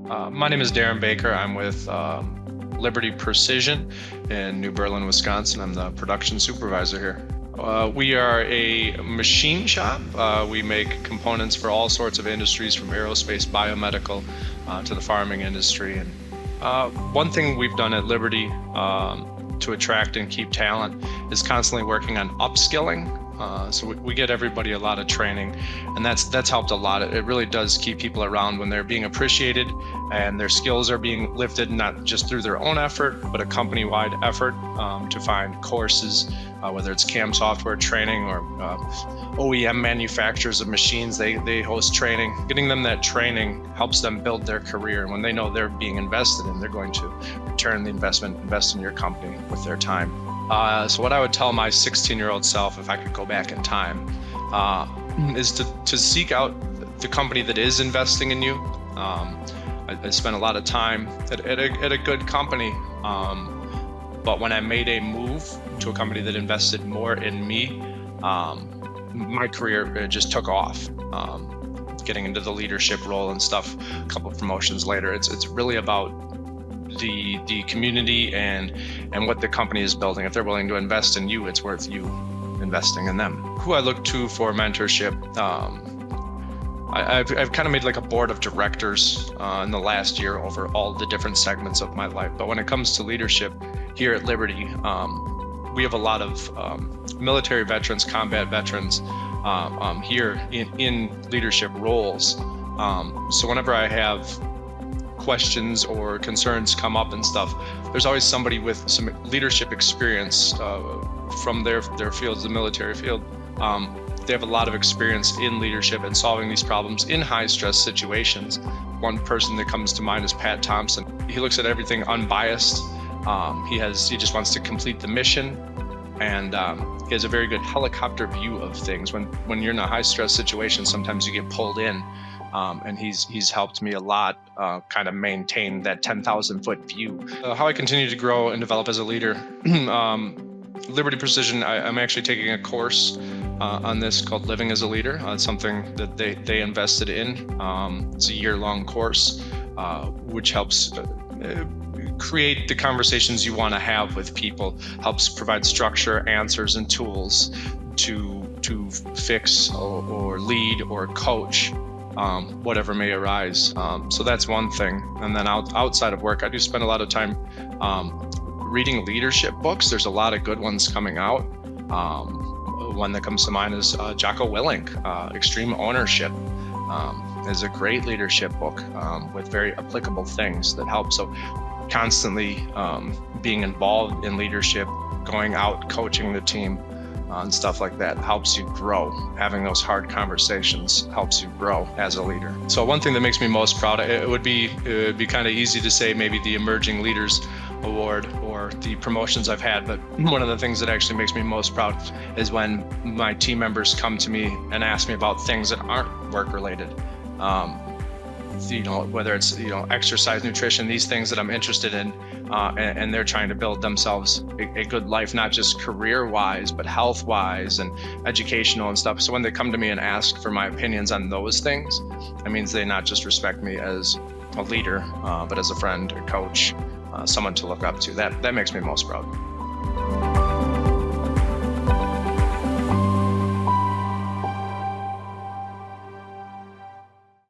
My name is Darrin Baker. I'm with Liberty Precision in New Berlin, Wisconsin. I'm the production supervisor here. We are a machine shop. We make components for all sorts of industries, from aerospace, biomedical, to the farming industry. And one thing we've done at Liberty to attract and keep talent is constantly working on upskilling. So we get everybody a lot of training, and that's helped a lot. It really does keep people around when they're being appreciated and their skills are being lifted, not just through their own effort, but a company-wide effort to find courses, whether it's CAM software training or OEM manufacturers of machines, they host training. Getting them that training helps them build their career. And when they know they're being invested in, they're going to return the investment, invest in your company with their time. So what I would tell my 16-year-old self, if I could go back in time, is to seek out the company that is investing in you. I spent a lot of time at a good company, but when I made a move to a company that invested more in me, my career just took off. Getting into the leadership role and stuff, a couple of promotions later, it's really about the community and what the company is building. If they're willing to invest in you, it's worth you investing in them. Who I look to for mentorship, I've kind of made like a board of directors in the last year over all the different segments of my life. But when it comes to leadership here at Liberty, we have a lot of military veterans, combat veterans here in leadership roles. So whenever I have questions or concerns come up and stuff, there's always somebody with some leadership experience from their fields, the military field. They have a lot of experience in leadership and solving these problems in high stress situations. One person that comes to mind is Pat Thompson. He looks at everything unbiased. He just wants to complete the mission, and he has a very good helicopter view of things. When you're in a high stress situation, sometimes you get pulled in. And he's helped me a lot kind of maintain that 10,000 foot view. How I continue to grow and develop as a leader. Liberty Precision, I'm actually taking a course on this called Living as a Leader. It's something that they invested in. It's a year-long course, which helps create the conversations you want to have with people, helps provide structure, answers, and tools to fix or lead or coach whatever may arise. So that's one thing. And then outside of work, I do spend a lot of time reading leadership books. There's a lot of good ones coming out. One that comes to mind is Jocko Willink, Extreme Ownership. Is a great leadership book with very applicable things that help. So constantly being involved in leadership, going out, coaching the team, and stuff like that helps you grow. Having those hard conversations helps you grow as a leader. So one thing that makes me most proud, it would be kind of easy to say maybe the Emerging Leaders Award or the promotions I've had, but one of the things that actually makes me most proud is when my team members come to me and ask me about things that aren't work related. Whether it's exercise, nutrition, these things that I'm interested in, and they're trying to build themselves a good life, not just career-wise, but health-wise and educational and stuff. So when they come to me and ask for my opinions on those things, that means they not just respect me as a leader, but as a friend, a coach, someone to look up to. That makes me most proud.